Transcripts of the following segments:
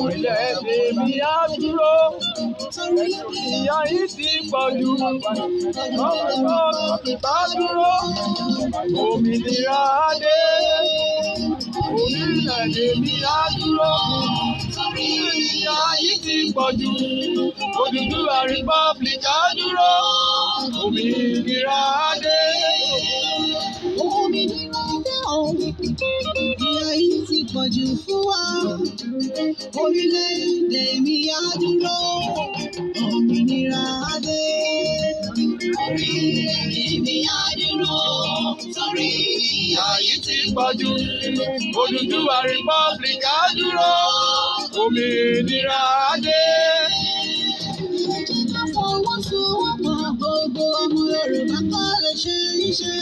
Orílẹ̀-èdè mi á dúró, ìyà yìí ti pọ̀ jù. Ọ̀pọ̀ mi bá dúró, òmìnira á dé. Orílẹ̀-èdè mi á dúró, ìyà yìí ti pọ̀ jù. Odùduwà Republic á dúró, òmìnira á dé. Òmìnira dé o, ìyà yìí ti pọ̀ jù fún wa. Orílẹ̀-èdè mi á dúró, òmìnira á dé. Orílẹ̀-èdè mi á dúró, torí ìyà yìí ti pọ̀ jù. Odùduwà Republic á dúró, òmìnira á dé. Fọwọ́sowọ́pọ̀ gbogbo ọmọ Yorùbá kọ́ lè ṣe iṣẹ́.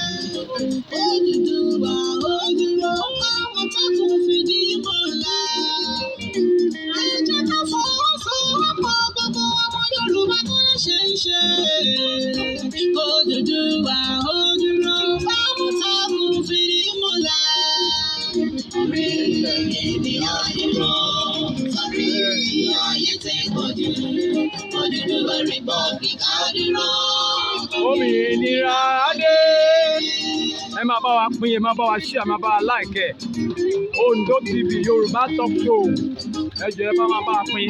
Odùduwà ó dúró, Àmọ̀tẹ́kùn fìdí múlẹ̀. Ẹ jẹ́ ká fọwọ́sowọ́pọ̀ gbogbo ọmọ Yorùbá kọ́ lè ṣe iṣẹ́. Odùduwà ó dúró, Àmọ̀tẹ́kùn fìdí múlẹ̀. Orílẹ̀-èdè mi á dúró, torí ìyà yìí ti pọ̀ jù. Odùduwà Republic á dúró. Òmìnira á dé. Ẹ máa bá wa pín, ẹ máa bá wa share, ẹ máa bá wa like ẹ̀. Ondo TV Yorùbá Talk Show. Ẹ jẹ́ ẹ bá máa bá wa pín.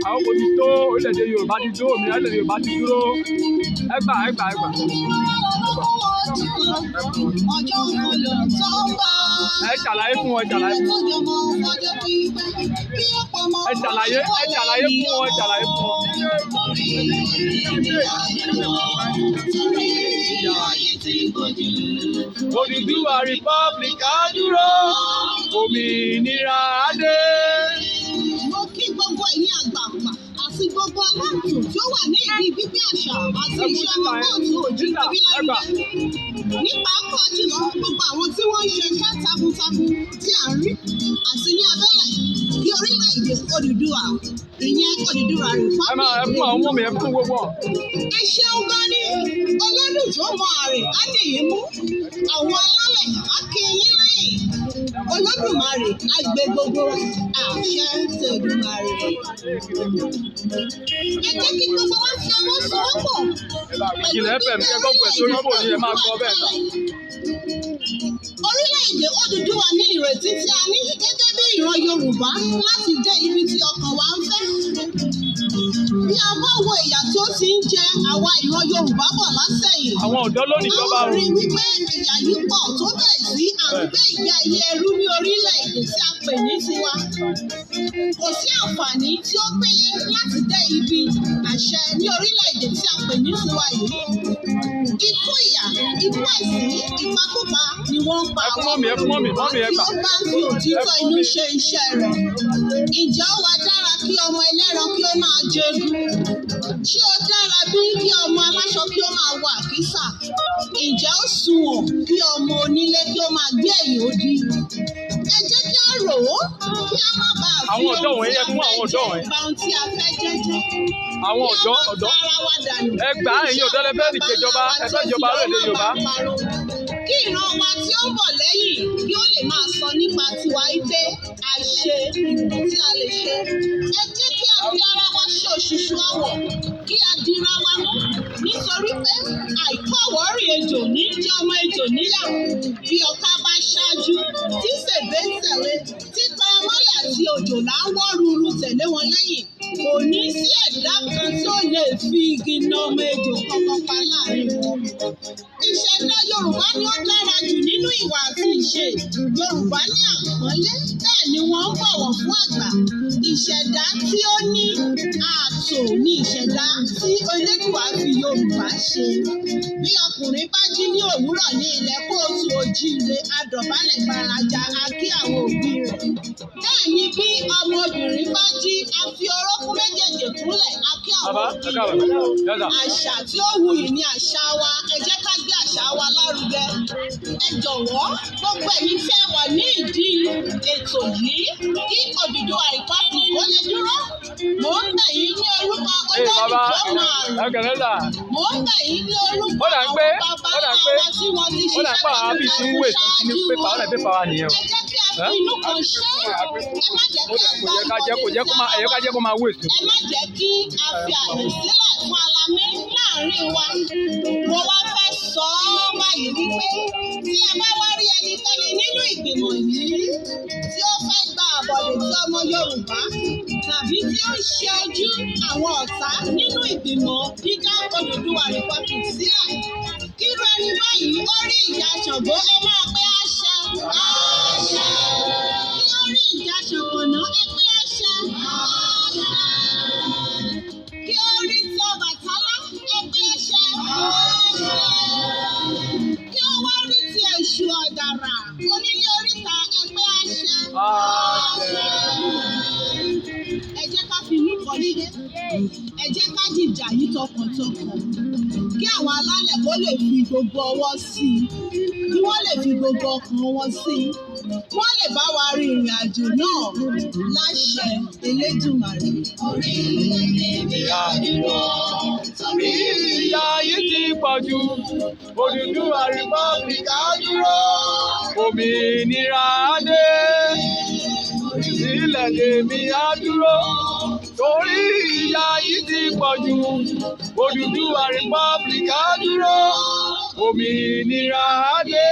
Àwọn kò ti tó orílẹ̀-èdè Yorùbá ti dúró, òmìnira orílẹ̀-èdè Yorùbá ti dúró. Ẹ gbà. Ọjọ́ kan ló tó ń bá. Ẹ ṣàlàyé fún wọn, ẹ ṣàlàyé fún wọn. Ẹ ṣàlàyé fún wọn, ẹ ṣàlàyé fún wọn. Odùduwà Republic á dúró, òmìnira á dé. Mo kí gbogbo ẹ̀yin àgbààgbà àti gbogbo aláàtò tí ó wà ní ìdí gbígbé àṣà àti ìṣe ọmọkóòtù òjìbí lárugẹ. Ní pàápàá jùlọ gbogbo àwọn tí wọ́n ń ṣe iṣẹ́ takuntakun tí à ń rí àti ní abẹ́lẹ̀ bí orílẹ̀-èdè Odùduwà, ìyẹn Odùduwà Republic. Ẹ fún àwọn ọmọ mi, ẹ fún gbogbo. Ẹ ṣeun gan ni olódùn tó mọ àrè á dì yín mú, àwọn alálẹ̀ á kí yín lẹ́yìn. Olódùmarè á gbé gbogbo àṣẹ tèdùmarè. Ẹ jẹ́ kí gbogbo wa fi ọwọ́ sowọ́pọ̀. Ìjìnlẹ̀ FM kẹ́kọ̀ọ́ pẹ̀ sórí fò ní ẹ máa gbọ́ bẹ́ẹ̀ náà. Orílẹ̀-èdè Odùduwà ní ìrètí tí a ní gẹ́gẹ́ bí ìran Yorùbá láti dé ibi tí ọkàn wa ń fẹ́. Bí a bá wo ìyà tí ó ti ń jẹ àwa ìran Yorùbá bọ̀ látẹ̀yìn. Àwọn ọ̀dọ́ ló níjọba a ó rí wípé ìyà yìí pọ̀ tó bẹ́ẹ̀ sí à ń gbé ìgbé ayé ẹrú ní orílẹ̀-èdè tí a pè ní tiwa. Kò sí àǹfààní tí ó péye láti dé ibi àṣẹ ní orílẹ̀-èdè tí a pè ní tiwa yìí. Ikú ìyà, ikú ẹ̀sín, ìpakúpa ni wọ́n ń pa àwọn Yorùbá tí ó bá ń fi òtítọ́ inú ṣe iṣẹ́ rẹ̀. Ǹjẹ́ ó wá dára kí ọmọ ẹlẹ́ran kí ó máa jẹun? Ṣé ó dára bí kí ọmọ aláṣọ kí ó máa wọ àkísà? Ǹjẹ́ ó sunwọ̀n kí ọmọ onílé kí ó máa gbé ẹ̀yìn odi? Ẹ jẹ́ kí a rò ó kí a má bàa fi ohun tí a fẹ́ jẹ́ ba ohun tí a fẹ́ jẹ́ jẹ́. Àwọn ọ̀dọ́ ẹ gbà ẹ̀yin ọ̀dọ́ lẹ fẹ́ ìjọba ẹ fẹ́ ìjọba orílẹ̀-èdè Yorùbá. Kí ìran wa tí ó ń bọ̀ lẹ́yìn kí ó lè máa sọ nípa tiwa wípé a ṣe ìwọ̀n tí a lè ṣe. Ẹ jẹ́ kí a fi ara wa ṣe òṣùṣù ọwọ̀ kí a dira wa mú nítorí pé àìkọ́wọ́rì ejò ní jẹ́ ọmọ ejò níyà. Bí ọ̀ká bá ṣáájú tí sèbé tẹ̀lé tí paramọ́lẹ̀ àti òjòlá ń wọ́ ruru tẹ̀lé wọn lẹ́yìn. Kò ní sí ẹ̀dá kan tí ó lè fi igi na ọmọ ejò kankan pa láàrin wọn. Ìṣẹ̀dá Yorùbá ni ó dára jù nínú ìwà àti ìṣe. Yorùbá ní àpọ́nlé, bẹ́ẹ̀ ni wọ́n ń bọ̀wọ̀ fún àgbà. Ìṣẹ̀dá tí ó ní ààtò ni ìṣẹ̀dá tí Elédùà fi Yorùbá ṣe. Bí ọkùnrin bá jí ní òwúrọ̀ ní ilẹ̀ kóòtù òjíire, a dọ̀bálẹ̀ gbaraja, a kí àwọn òbí rẹ̀. Bẹ́ẹ̀ ni bí ọmọbìnrin bá jí, a fi orókún méjèèjì kúnlẹ̀, a kí àwọn òbí rẹ̀. Àṣà tí ó wuyì ni àṣà wa, ẹ jẹ́ ká gbé àṣà wa lárugẹ. Ẹ jọ̀wọ́ gbogbo ẹ̀yin tí ẹ wà ní ìdí ètò yìí kí Odùduwà Republic ó lè dúró. Mò ń bẹ̀ yín ní orúkọ olólùfẹ́ màrún. Mò ń bẹ̀ yín ní orúkọ àwọn bàbá wa tí wọ́n ti ṣiṣẹ́ takuntakun ṣáájú wọn. Ẹ jẹ́ kí a fi inú kan ṣe é. Ẹ má jẹ́ kí a gba ìkọ̀dé sí ara wa. Ẹ má jẹ́ kí a fi àyè sílẹ̀ fún alamí láàrin wa. Mo wá fẹ́ sọ ọ́ báyìí wípé tí ẹ bá wá rí ẹnikẹ́ni nínú ìgbìmọ̀ yìí tí ó fẹ́ gba àbọ̀dè tí ọmọ Yorùbá tàbí tí ó ń ṣe ojú àwọn ọ̀tá nínú ìgbìmọ̀ dídá Odùduwà Republic sílẹ̀. Irú ẹni báyìí ó rí ìyá Ṣàngó ẹ máa pé àṣẹ. Àṣẹ. Kí ó rí ìyá Ṣàngóná ẹ pé àṣẹ. Àṣẹ. Kí ó rí ti Ọbàtálá ẹ pé àṣẹ. Àṣẹ. Kí ó wá rí ti Èṣù Ọ̀dàrà onílé oríta ẹ pé àṣẹ. Àṣẹ. Ẹ jẹ́ ká fi inú kan ṣe. Ẹ jẹ́ ká jìjà yìí tọkàntọkàn. Kí àwọn alálẹ̀ kó lè fi gbogbo ọwọ́ sí i. Kí wọ́n lè fi gbogbo ọkàn wọn sí i. Wọ́n lè bá wa rin ìrìn àjò náà láṣẹ Elédùmarè. Orílẹ̀-èdè mi á dúró. Torí ìyà yìí ti pọ̀ jù, Odùduwà Republic á dúró. Òmìnira á dé, orílẹ̀-èdè mi á dúró. Torí ìyà yìí ti pọ̀ jù, Odùduwà Republic á dúró. Òmìnira á dé.